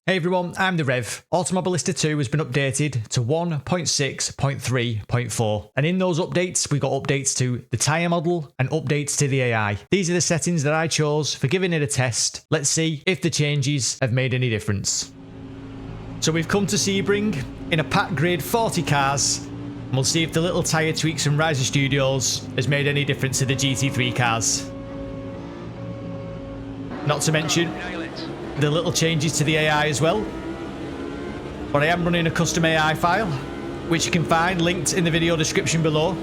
Hey everyone, I'm the Rev. Automobilista 2 has been updated to 1.6.3.4, and in those updates we got updates to the tyre model and updates to the AI. These are the settings that I chose for giving it a test. Let's see if the changes have made any difference. So we've come to Sebring in a pack grid 40 cars, and we'll see if the little tyre tweaks from Reiza Studios has made any difference to the GT3 cars. Not to mention the little changes to the AI as well. But I am running a custom AI file, which you can find linked in the video description below.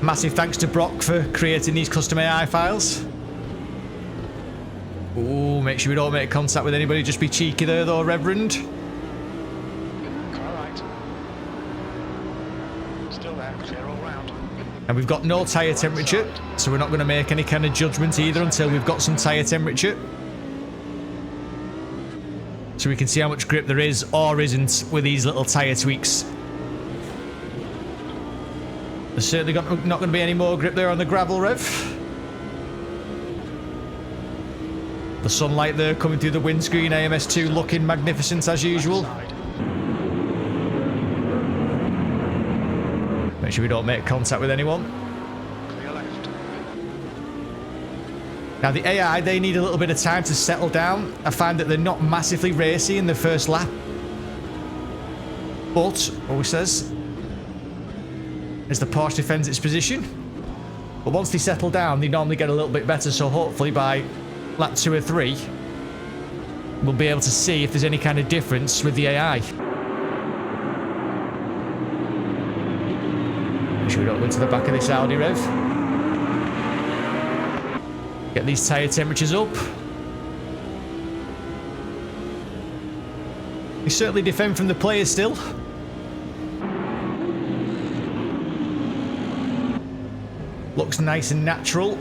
Massive thanks to Brock for creating these custom AI files. Ooh, make sure we don't make contact with anybody, just be cheeky there though, Reverend. Alright. Still there, clear all round. And we've got no tyre temperature, so we're not going to make any kind of judgment either until we've got some tyre temperature. So we can see how much grip there is or isn't with these little tyre tweaks. There's certainly not going to be any more grip there on the gravel, Rev. The sunlight there coming through the windscreen, AMS2 looking magnificent as usual. Make sure we don't make contact with anyone. Clear left. Now the AI, they need a little bit of time to settle down. I find that they're not massively racy in the first lap. But, always says, as the Porsche defends its position. But once they settle down, they normally get a little bit better. So hopefully by lap 2 or 3, we'll be able to see if there's any kind of difference with the AI. Make sure we don't go into the back of this Audi, Rev. Get these tyre temperatures up. We certainly defend from the players still. Looks nice and natural.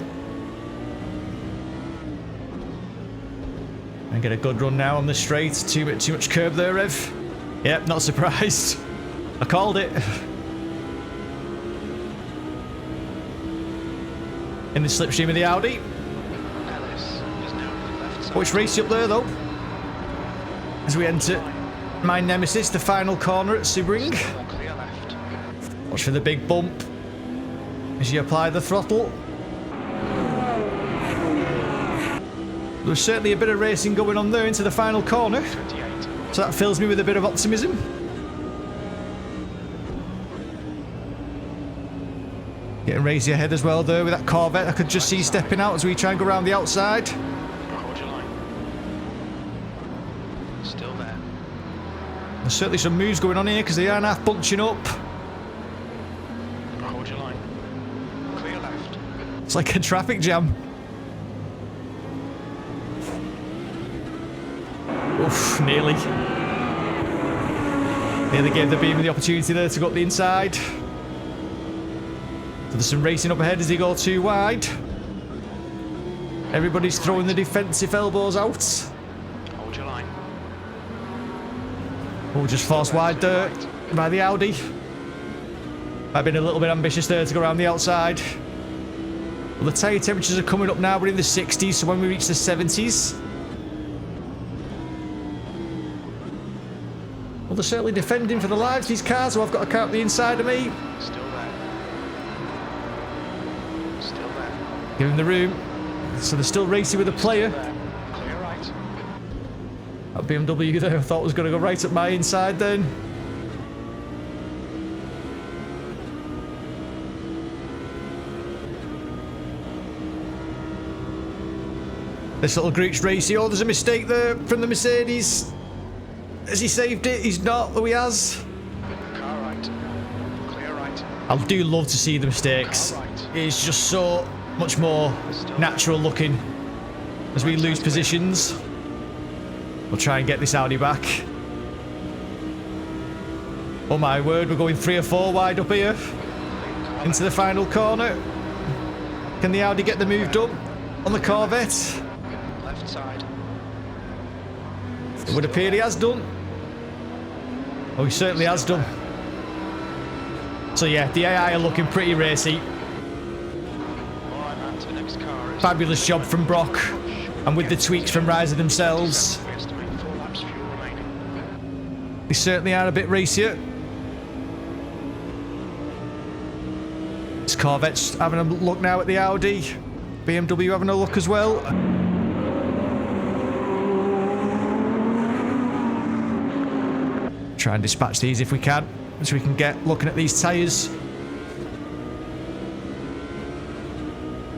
And get a good run now on the straight. Too much curb there, Rev. Yep, not surprised. I called it. In the slipstream of the Audi. Watch race up there though, as we enter my nemesis, the final corner at Sebring. Watch for the big bump as you apply the throttle. There's certainly a bit of racing going on there into the final corner, so that fills me with a bit of optimism. Getting Reiza ahead as well there with that Corvette. I could just see stepping out as we try and go around the outside. There's certainly some moves going on here because they are half bunching up. Hold your line. Clear left. It's like a traffic jam. Oof, nearly. Nearly gave the Beamer the opportunity there to go up the inside. So there's some racing up ahead as they go too wide. Everybody's throwing the defensive elbows out. Hold your line. Oh, just forced wide there by the Audi. I've been a little bit ambitious there to go around the outside. Well, the tyre temperatures are coming up now. We're in the 60s, so when we reach the 70s... well, they're certainly defending for the lives, these cars, who I've got a car up the inside of me. Still there. Still there. Give him the room. So they're still racing with a player. Clear right. That BMW there I thought was going to go right at my inside then. This little Greek's racing. Oh, there's a mistake there from the Mercedes. Has he saved it? He's not. Oh, he has. Car right. Clear right. I do love to see the mistakes. It's just so much more natural looking as we lose positions. We'll try and get this Audi back. Oh my word, we're going 3 or 4 wide up here into the final corner. Can the Audi get the move done on the Corvette? Left side. It would appear he has done. Oh, he certainly has done. So yeah, the AI are looking pretty racy. Alright man, to the next car is... Fabulous job from Brock. And with the tweaks from Reiza themselves, we estimate 4 laps fuel They certainly are a bit racier. This Corvette's having a look now at the Audi. BMW having a look as well. Try and dispatch these if we can, so we can get looking at these tyres.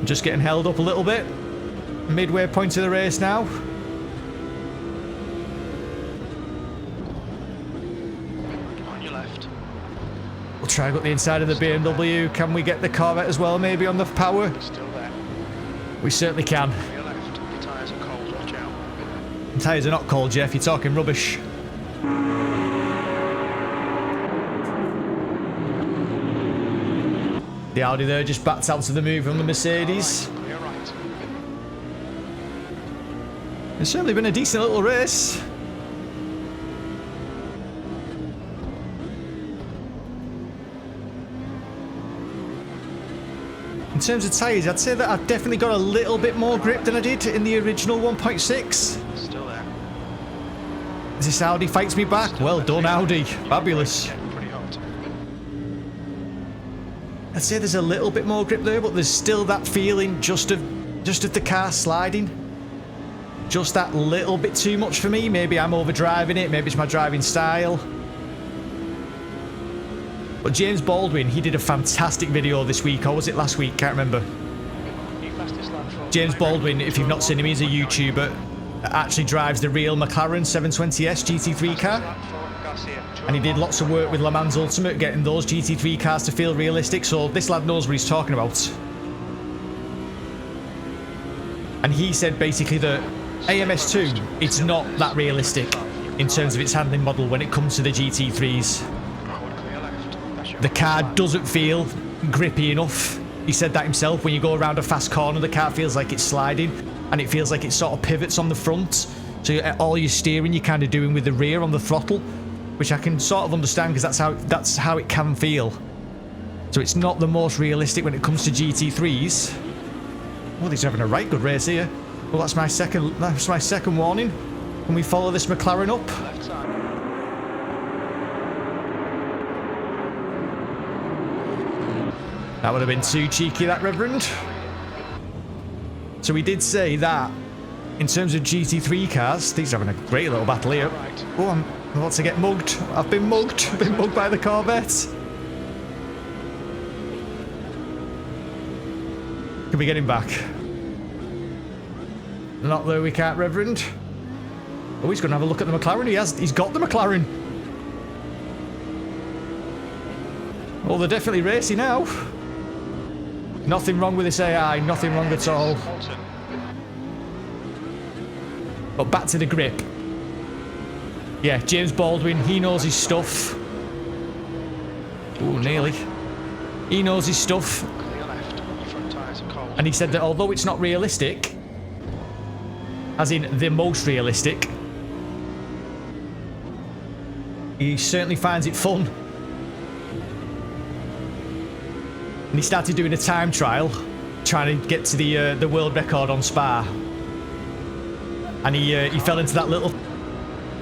Just getting held up a little bit. Midway point of the race now. On your left. We'll try and get the inside of the BMW. Can we get the Corvette as well, maybe on the power? Still there. We certainly can. On your left. Your tyres are cold, watch out. The tyres are not cold, Jeff. You're talking rubbish. The Audi there just backed out to the move from the Mercedes. Clear right. It's certainly been a decent little race. In terms of tyres, I'd say that I've definitely got a little bit more grip than I did in the original 1.6. Still there. As this Audi fights me back. Well done, Audi. Fabulous. Getting pretty hot. I'd say there's a little bit more grip there, but there's still that feeling just of the car sliding. Just that little bit too much for me. Maybe I'm overdriving it. Maybe it's my driving style. But James Baldwin, he did a fantastic video this week, or was it last week? Can't remember. James Baldwin, if you've not seen him, he's a YouTuber. Actually drives the real McLaren 720S GT3 car. And he did lots of work with Le Mans Ultimate, getting those GT3 cars to feel realistic, so this lad knows what he's talking about. And he said basically that AMS2, it's not that realistic in terms of its handling model when it comes to the GT3s. The car doesn't feel grippy enough. He said that himself. When you go around a fast corner, the car feels like it's sliding, and it feels like it sort of pivots on the front. So all your steering you're kind of doing with the rear on the throttle, which I can sort of understand because that's how it can feel. So it's not the most realistic when it comes to GT3s. Oh, he's having a right good race here. Well, that's my second warning. Can we follow this McLaren up? Left side. That would have been too cheeky, that Reverend. So we did say that in terms of GT3 cars, these are having a great little battle here. Oh, I'm about to get mugged. I've been mugged. I've been mugged by the Corvette. Can we get him back? Not though, we can't, Reverend. Oh, he's going to have a look at the McLaren. He's got the McLaren. Oh, they're definitely racing now. Nothing wrong with this AI, nothing wrong at all. But back to the grip. Yeah, James Baldwin, he knows his stuff. Oh, nearly. He knows his stuff. And he said that although it's not realistic, as in the most realistic, he certainly finds it fun. And he started doing a time trial, trying to get to the world record on Spa. And he fell into that little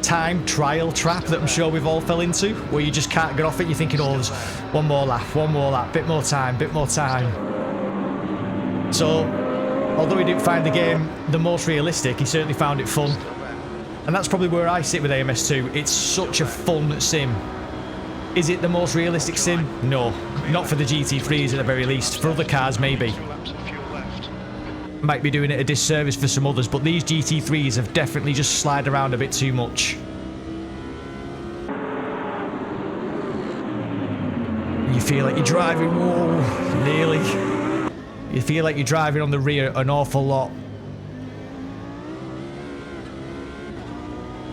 time trial trap that I'm sure we've all fell into, where you just can't get off it. You're thinking, oh, there's one more lap, bit more time. So, although he didn't find the game the most realistic, he certainly found it fun. And that's probably where I sit with AMS2. It's such a fun sim. Is it the most realistic sim? No. Not for the GT3s at the very least. For other cars, maybe. Might be doing it a disservice for some others, but these GT3s have definitely just slid around a bit too much. You feel like you're driving, whoa, nearly. You feel like you're driving on the rear an awful lot.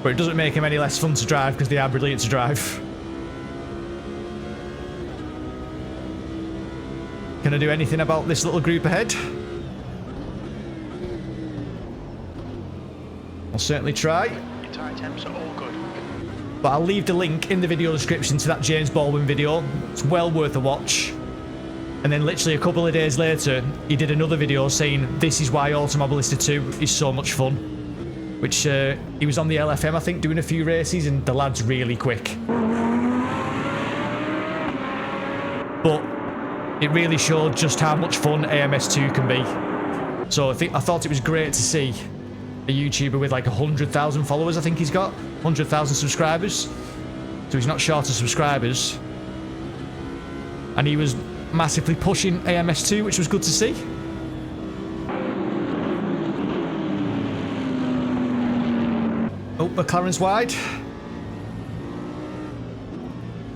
But it doesn't make them any less fun to drive because they are brilliant to drive. Can I do anything about this little group ahead? I'll certainly try. Your tyre temps are all good. But I'll leave the link in the video description to that James Baldwin video. It's well worth a watch. And then literally a couple of days later, he did another video saying this is why Automobilista 2 is so much fun. which he was on the LFM, I think, doing a few races, and the lad's really quick. But it really showed just how much fun AMS2 can be. So I thought it was great to see a YouTuber with like 100,000 followers, I think he's got. 100,000 subscribers. So he's not short of subscribers. And he was massively pushing AMS2, which was good to see. Oh, McLaren's wide.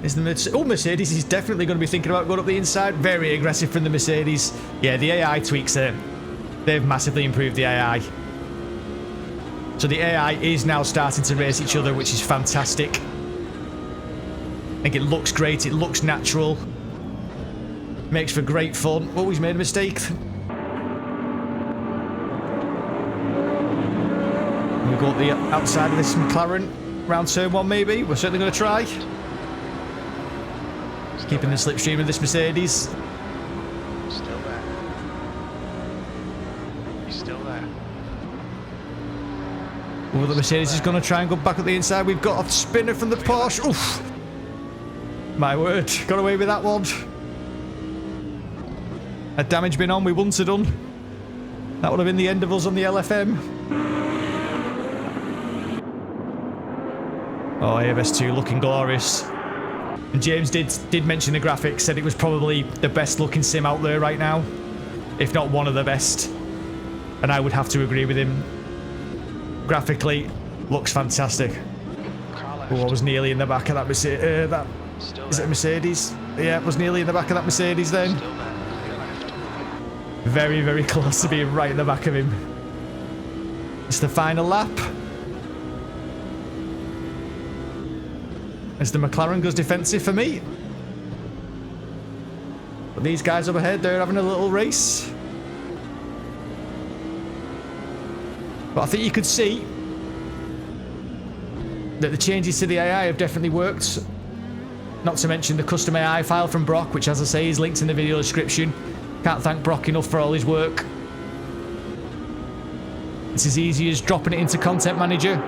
Is the Mercedes is definitely going to be thinking about going up the inside. Very aggressive from the Mercedes. Yeah, the AI tweaks there. They've massively improved the AI. So the AI is now starting to race each other, which is fantastic. I think it looks great. It looks natural. Makes for great fun. Oh, he's made a mistake. We'll go up the outside of this McLaren. Round turn one, maybe. We're certainly going to try. Keeping the slipstream of this Mercedes. Still there. He's still there. Oh, the Mercedes is going to try and go back up the inside. We've got a spinner from the Porsche. Oof. My word. Got away with that one. Had damage been on, we wouldn't have done. That would have been the end of us on the LFM. Oh, AMS2 looking glorious. And James did mention the graphics, said it was probably the best looking sim out there right now, if not one of the best. And I would have to agree with him. Graphically, looks fantastic. Oh, I was nearly in the back of that Mercedes. Is it a Mercedes? Yeah, I was nearly in the back of that Mercedes then. Very, very close to being right in the back of him. It's the final lap. As the McLaren goes defensive for me. But these guys up ahead, they're having a little race. But I think you could see that the changes to the AI have definitely worked. Not to mention the custom AI file from Brock, which, as I say, is linked in the video description. Can't thank Brock enough for all his work. It's as easy as dropping it into Content Manager.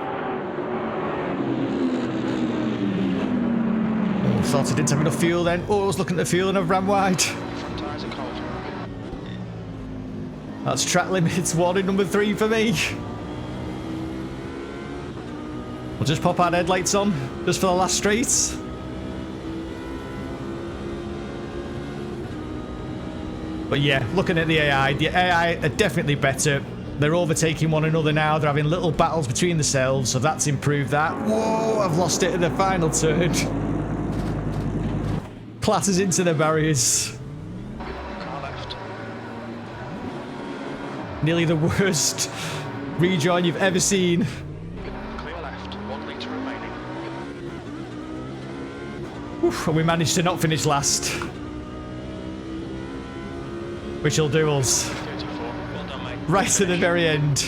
Oh, thought I didn't have enough fuel then. Oh, I was looking at the fuel and I've ran wide. Front tyres are cold. That's track limits warning number 3 for me. We'll just pop our headlights on, just for the last straight. But yeah, looking at the AI are definitely better. They're overtaking one another now. They're having little battles between themselves, so that's improved that. Whoa, I've lost it in the final turn. Clatters into the barriers. Car left. Nearly the worst rejoin you've ever seen. Clear left. 1 litre remaining. Oof, and we managed to not finish last. Which will do us 34. Well done, mate. right to the very end.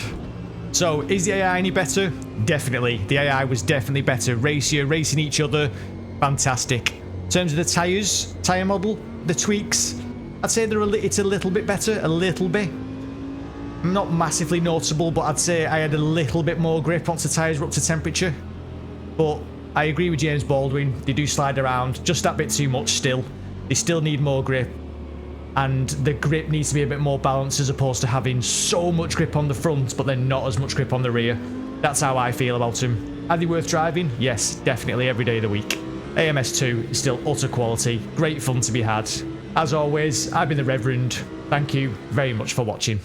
So, is the AI any better? Definitely. The AI was definitely better. Racier, racing each other. Fantastic. In terms of the tyres, tyre model, the tweaks, I'd say it's a little bit better. A little bit. Not massively noticeable, but I'd say I had a little bit more grip once the tyres were up to temperature. But I agree with James Baldwin. They do slide around just that bit too much still. They still need more grip. And the grip needs to be a bit more balanced as opposed to having so much grip on the front but then not as much grip on the rear. That's how I feel about them. Are they worth driving? Yes, definitely every day of the week. AMS2 is still utter quality, great fun to be had. As always, I've been the Reverend. Thank you very much for watching.